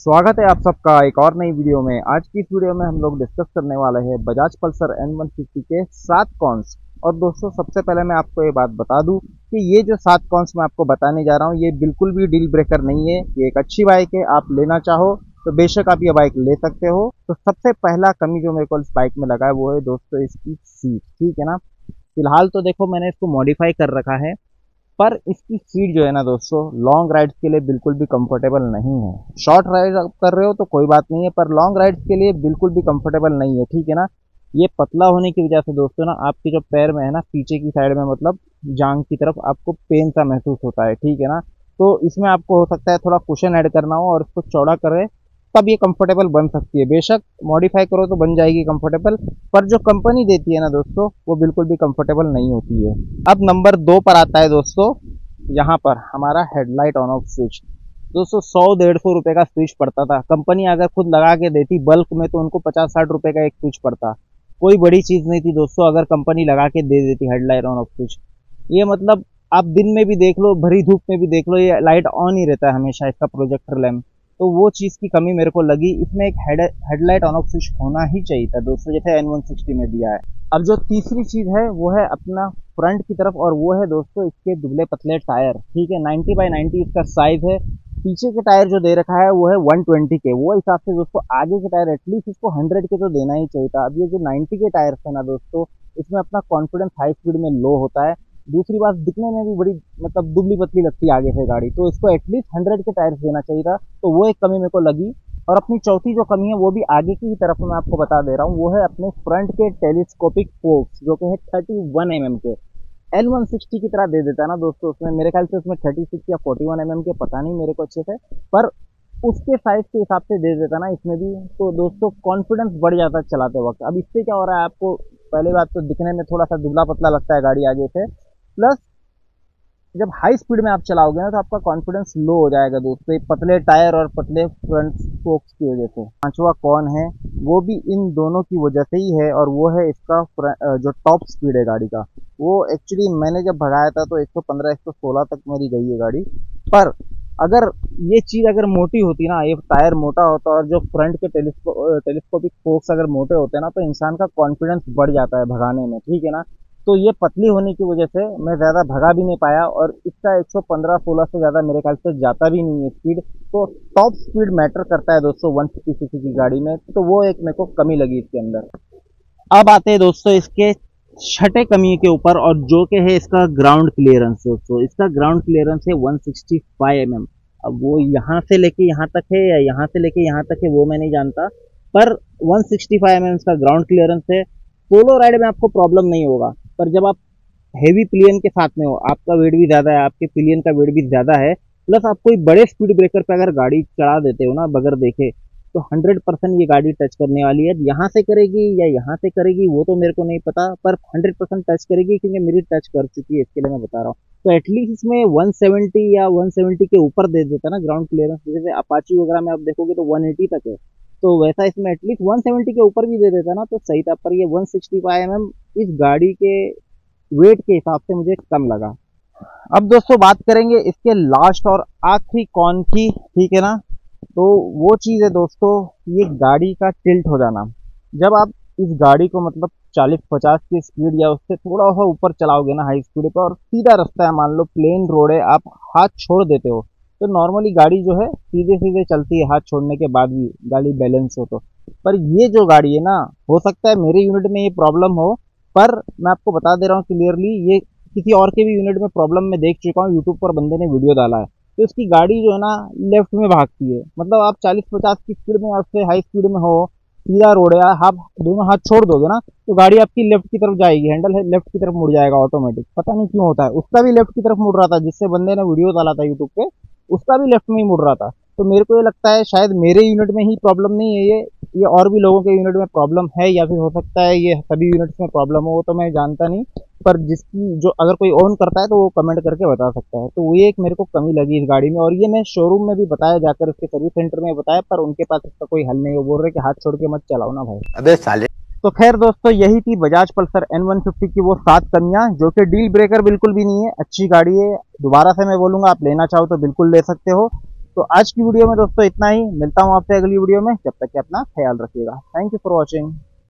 स्वागत है आप सबका एक और नई वीडियो में। आज की इस वीडियो में हम लोग डिस्कस करने वाले हैं बजाज पल्सर N150 के 7 कॉन्स। और दोस्तों सबसे पहले मैं आपको ये बात बता दूं कि ये जो 7 कॉन्स मैं आपको बताने जा रहा हूं ये बिल्कुल भी डील ब्रेकर नहीं है। ये एक अच्छी बाइक है, आप लेना चाहो तो बेशक आप ये बाइक ले सकते हो। तो सबसे पहला कमी जो मेरे को इस बाइक में लगा है वो है दोस्तों इसकी सीट, ठीक है ना। फिलहाल तो देखो मैंने इसको मॉडिफाई कर रखा है, पर इसकी सीट जो है ना दोस्तों लॉन्ग राइड्स के लिए बिल्कुल भी कंफर्टेबल नहीं है। शॉर्ट राइड आप कर रहे हो तो कोई बात नहीं है, पर लॉन्ग राइड्स के लिए बिल्कुल भी कंफर्टेबल नहीं है, ठीक है ना। ये पतला होने की वजह से दोस्तों ना आपके जो पैर में है ना पीछे की साइड में मतलब जांग की तरफ आपको पेन सा महसूस होता है, ठीक है ना। तो इसमें आपको हो सकता है थोड़ा कुशन ऐड करना हो और इसको चौड़ा करे तब ये कंफर्टेबल बन सकती है। बेशक मॉडिफाई करो तो बन जाएगी कंफर्टेबल, पर जो कंपनी देती है ना दोस्तों वो बिल्कुल भी कंफर्टेबल नहीं होती है। अब नंबर 2 पर आता है दोस्तों यहाँ पर हमारा हेडलाइट ऑन ऑफ स्विच। दोस्तों 100-150 रुपए का स्विच पड़ता था, कंपनी अगर खुद लगा के देती बल्क में तो उनको 50-60 रुपए का एक स्विच पड़ता। कोई बड़ी चीज नहीं थी दोस्तों अगर कंपनी लगा के दे देती हेडलाइट ऑन ऑफ स्विच। ये मतलब आप दिन में भी देख लो, भरी धूप में भी देख लो, ये लाइट ऑन ही रहता है हमेशा इसका प्रोजेक्टर लैम्प। तो वो चीज की कमी मेरे को लगी, इसमें एक हेडलाइट ऑन ऑफ स्विच होना ही चाहिए था दोस्तों, जैसे N160 में दिया है। अब जो तीसरी चीज है वो है अपना फ्रंट की तरफ, और वो है दोस्तों इसके दुबले पतले टायर, ठीक है। 90x90 इसका साइज है। पीछे के टायर जो दे रखा है वो है 120 के, वो हिसाब से दोस्तों आगे के टायर एटलीस्ट इसको 100 के तो देना ही चाहिए था। अब ये जो 90 के टायर है ना दोस्तों, इसमें अपना कॉन्फिडेंस हाई स्पीड में लो होता है। दूसरी बात दिखने में भी बड़ी मतलब दुबली पतली लगती है आगे से गाड़ी, तो इसको एटलीस्ट 100 के टायर्स देना चाहिए था। तो वो एक कमी मेरे को लगी। और अपनी चौथी जो कमी है वो भी आगे की ही तरफ मैं आपको बता दे रहा हूँ, वो है अपने फ्रंट के टेलीस्कोपिक फोक्स जो कि है 31 mm के। N160 की तरह दे देता है ना दोस्तों, उसमें मेरे ख्याल से उसमें 36 या 41 mm के, पता नहीं मेरे को अच्छे से, पर उसके साइज के हिसाब से दे देता ना इसमें भी, तो दोस्तों कॉन्फिडेंस बढ़ जाता है चलाते वक्त। अब इससे क्या हो रहा है, आपको पहली बात तो दिखने में थोड़ा सा दुबला पतला लगता है गाड़ी आगे से, प्लस जब हाई स्पीड में आप चलाओगे ना तो आपका कॉन्फिडेंस लो हो जाएगा दोस्तों, ये पतले टायर और पतले फ्रंट स्पोक्स की वजह से। पांचवा कौन है वो भी इन दोनों की वजह से ही है, और वो है इसका जो टॉप स्पीड है गाड़ी का। वो एक्चुअली मैंने जब भगाया था तो 115-116 तक मेरी गई है गाड़ी। पर अगर ये चीज अगर मोटी होती ना, ये टायर मोटा होता और जो फ्रंट के टेलीस्कोपिक फोक्स अगर मोटे होते ना, तो इंसान का कॉन्फिडेंस बढ़ जाता है भगाने में, ठीक है ना। तो ये पतली होने की वजह से मैं ज्यादा भगा भी नहीं पाया, और इसका 115-16 से ज्यादा मेरे ख्याल से जाता भी नहीं है स्पीड। तो टॉप स्पीड मैटर करता है दोस्तों 150 सीसी की गाड़ी में, तो वो एक मेरे को कमी लगी इसके अंदर। अब आते हैं दोस्तों इसके छठे कमी के ऊपर, और जो कि है इसका ग्राउंड क्लियरेंस। दोस्तों इसका ग्राउंड क्लियरेंस है 165 mm। अब वो यहाँ से लेके यहाँ तक है या यहाँ से लेके यहाँ तक है वो मैं नहीं जानता, पर 165 mm का ग्राउंड क्लियरेंस है। पोलो राइड में आपको प्रॉब्लम नहीं होगा, पर जब आप हेवी पिलियन के साथ में हो, आपका वेट भी ज्यादा है, आपके पिलियन का वेट भी ज्यादा है, प्लस आप कोई बड़े स्पीड ब्रेकर पे अगर गाड़ी चढ़ा देते हो ना बगैर देखे, तो 100% ये गाड़ी टच करने वाली है। यहाँ से करेगी या यहाँ से करेगी वो तो मेरे को नहीं पता, पर 100% टच करेगी, क्योंकि मेरी टच कर चुकी है, इसके लिए मैं बता रहा हूँ। तो एटलीस्ट इसमें 170 या 170 के ऊपर दे देता ना ग्राउंड क्लियरेंस, जैसे अपाची वगैरह में आप देखोगे तो 180 तक है, तो वैसा इसमें एटलीस्ट 170 के ऊपर भी दे देता ना तो सही था। पर ये 165 mm इस गाड़ी के वेट के हिसाब से मुझे कम लगा। अब दोस्तों बात करेंगे इसके लास्ट और आखिरी कॉन की, ठीक है ना। तो वो चीज है दोस्तों ये गाड़ी का टिल्ट हो जाना। जब आप इस गाड़ी को मतलब 40-50 की स्पीड या उससे थोड़ा सा ऊपर चलाओगे ना हाई स्पीड पर, और सीधा रास्ता है, मान लो प्लेन रोड है, आप हाथ छोड़ देते हो तो नॉर्मली गाड़ी जो है सीधे सीधे चलती है हाथ छोड़ने के बाद भी, गाड़ी बैलेंस हो तो। पर ये जो गाड़ी है ना, हो सकता है मेरे यूनिट में ये प्रॉब्लम हो, पर मैं आपको बता दे रहा हूँ क्लियरली, ये किसी और के भी यूनिट में प्रॉब्लम मैं देख चुका हूँ, यूट्यूब पर बंदे ने वीडियो डाला है। तो उसकी गाड़ी जो है ना लेफ्ट में भागती है, मतलब आप 40-50 की स्पीड में उससे हाई स्पीड में हो, सीधा रोड है, आप दोनों हाथ छोड़ दोगे ना तो गाड़ी आपकी लेफ्ट की तरफ जाएगी, हैंडल है लेफ्ट की तरफ मुड़ जाएगा ऑटोमेटिक। पता नहीं क्यों होता है, उसका भी लेफ्ट की तरफ मुड़ रहा था, जिससे बंदे ने वीडियो डाला था यूट्यूब पे, उसका भी लेफ्ट में ही मुड़ रहा था। तो मेरे को ये लगता है शायद मेरे यूनिट में ही प्रॉब्लम नहीं है ये और भी लोगों के यूनिट में प्रॉब्लम है, या फिर हो सकता है ये सभी यूनिट्स में प्रॉब्लम हो, वो तो मैं जानता नहीं। पर जिसकी जो अगर कोई ऑन करता है तो वो कमेंट करके बता सकता है। तो ये एक मेरे को कमी लगी इस गाड़ी में, और ये मैं शोरूम में भी बताया, जाकर इसके सर्विस सेंटर में बताया, पर उनके पास इसका कोई हल नहीं। वो बोल रहे कि हाथ छोड़ के मत चलाओ ना भाई। अबे साले। तो खैर दोस्तों यही थी बजाज पल्सर N150 की वो 7 कमियां, जो कि डील ब्रेकर बिल्कुल भी नहीं है, अच्छी गाड़ी है। दोबारा से मैं बोलूंगा आप लेना चाहो तो बिल्कुल ले सकते हो। तो आज की वीडियो में दोस्तों इतना ही, मिलता हूँ आपसे अगली वीडियो में, जब तक कि अपना ख्याल रखिएगा। Thank you for watching.